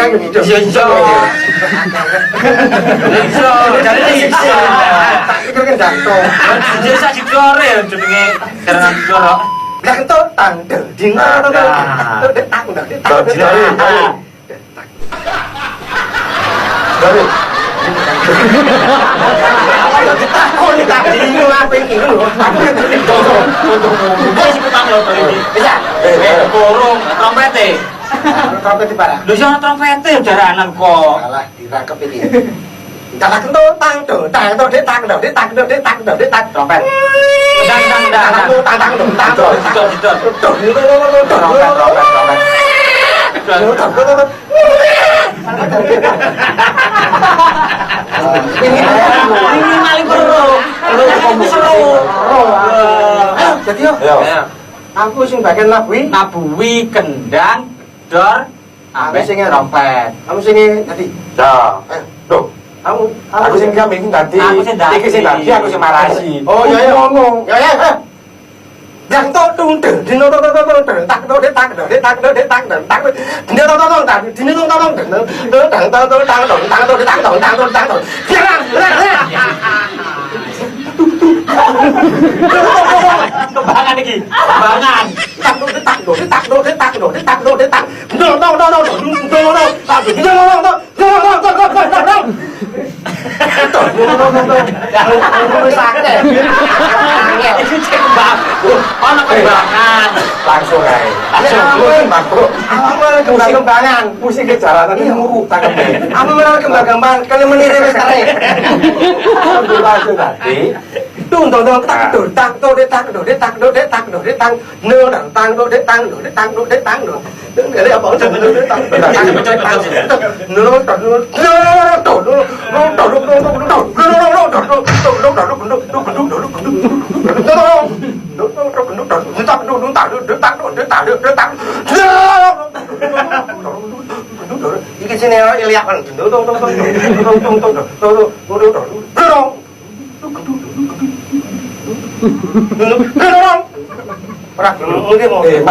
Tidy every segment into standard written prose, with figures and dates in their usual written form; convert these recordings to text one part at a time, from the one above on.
tentang gitu. Iya. Iso, jadi iso. Tak pikir kan jatuh. Jadi sak dikore ya jenenge serangan dikoro. Lah kentut tang ding. Tak udah. Dari. Oh, ini tadi apa ini lho. Wis petang lho to iki. Bisa. Kurung trompete. Trompet di para. Lho sono trompete jaranan kok. Alah, dirangkep iki. Dalah kentut tang tak. Trompet. Dan. Ini maling perlu. Jadi yo, aku sing bagian Nabuwi kendang dor ambek sing trompet. kamu sing tadi. Ya. Loh, Kamu aku sing kambing tadi. Aku sing dadi. Iki sing tadi aku sing marasi. Oh ya ya ngomong. Ya. Yang to tung dino tak Kembangan iki. Kembangan. Iki kembang. Ono kembangan. Langsung ae. Kembangan. Musik ke jalanan ini muruk tangkepnya. Apa menawa kembang-kembang kalian meniru wis karek. Langsung tadi. Tung tak iki sini iliak kan. Ora mungkin mau. Terus.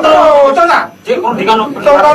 Terus. Cek kon dikano.